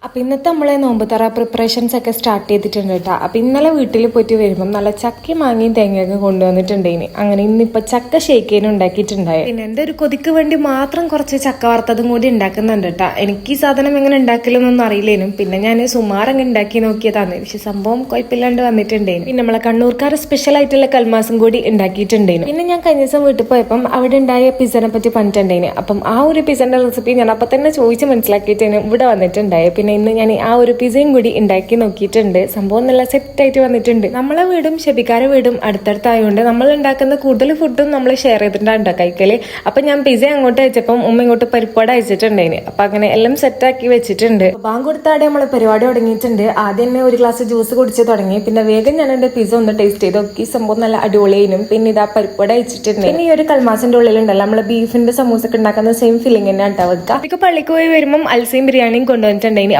അപ്പം ഇന്നത്തെ നമ്മളെ നോമ്പുതറ പ്രിപ്പറേഷൻസ് ഒക്കെ സ്റ്റാർട്ട് ചെയ്തിട്ടുണ്ട് കേട്ടോ. അപ്പം ഇന്നലെ വീട്ടിൽ പോയിട്ട് വരുമ്പം നല്ല ചക്ക മാങ്ങയും തേങ്ങയൊക്കെ കൊണ്ടുവന്നിട്ടുണ്ടേന്. അങ്ങനെ ഇന്നിപ്പോൾ ചക്ക ഷേക്കേനും ഉണ്ടാക്കിയിട്ടുണ്ടായി. പിന്നെ എൻ്റെ ഒരു കൊതിക്ക് വേണ്ടി മാത്രം കുറച്ച് ചക്ക വറുത്തതും കൂടി ഉണ്ടാക്കുന്നുണ്ട് കേട്ടോ. എനിക്ക് ഈ സാധനം എങ്ങനെ ഉണ്ടാക്കില്ലെന്നൊന്നും അറിയില്ലേനും. പിന്നെ ഞാൻ സുമാറങ്ങ് ഉണ്ടാക്കി നോക്കിയതാണ്. പക്ഷെ സംഭവം കുഴപ്പമില്ലാണ്ട് വന്നിട്ടുണ്ടേന്. പിന്നെ നമ്മളെ കണ്ണൂർക്കാർ സ്പെഷ്യൽ ആയിട്ടുള്ള കൽമാസം കൂടി ഉണ്ടാക്കിയിട്ടുണ്ടേനു. പിന്നെ ഞാൻ കഴിഞ്ഞ ദിവസം വീട്ടിൽ പോയപ്പം അവിടെ ഉണ്ടായ പിസനെ പറ്റി പറഞ്ഞിട്ടുണ്ടേന്. അപ്പം ആ ഒരു പിസന്റെ റെസിപ്പി ഞാൻ അപ്പം തന്നെ ചോദിച്ച് മനസ്സിലാക്കിയിട്ടേനും ഇവിടെ വന്നിട്ടുണ്ടായി. പിന്നെ ഇന്ന് ഞാൻ ആ ഒരു പിസയും കൂടി ഉണ്ടാക്കി നോക്കിയിട്ടുണ്ട്. സംഭവം നല്ല സെറ്റ് ആയിട്ട് വന്നിട്ടുണ്ട്. നമ്മളെ വീടും ഷെബിക്കാരെ വീടും അടുത്തടുത്തായതുകൊണ്ട് നമ്മൾ ഉണ്ടാക്കുന്ന കൂടുതൽ ഫുഡും നമ്മൾ ഷെയർ ചെയ്തിട്ടുണ്ടാ കഴിക്കല്. അപ്പൊ ഞാൻ പിസ അങ്ങോട്ട് അയച്ചപ്പം ഉമ്മ ഇങ്ങോട്ട് പരിപ്പാട് അയച്ചിട്ടുണ്ടായിന്. അപ്പൊ അങ്ങനെ എല്ലാം സെറ്റാക്കി വെച്ചിട്ടുണ്ട്. ബാങ്ക് കൊടുത്താടെ നമ്മളെ പരിപാടി തുടങ്ങിയിട്ടുണ്ട്. ആദ്യം തന്നെ ഒരു ഗ്ലാസ് ജ്യൂസ് കുടിച്ച് തുടങ്ങി. പിന്നെ വേഗം ഞാൻ എന്റെ പിസ ഒന്ന് ടേസ്റ്റ് ചെയ്ത് നോക്കി. സംഭവം നല്ല അടിപൊളിയും. പിന്നെ ഇതാ പരിപ്പാട് അയച്ചിട്ടുണ്ട്. പിന്നെ ഈ ഒരു കൽമാസിന്റെ ഉള്ളിലുണ്ടല്ലോ നമ്മളെ ബീഫിന്റെ സമൂസ ഒക്കെ ഉണ്ടാക്കുന്ന സെയിം ഫീലിംഗ് തന്നെ ഉണ്ടാവുക. അതൊക്കെ പള്ളിക്ക് പോയി വരുമ്പോൾ അൽസയും ബിരിയാണിയും കൊണ്ടുവന്നിട്ടുണ്ടായിന്.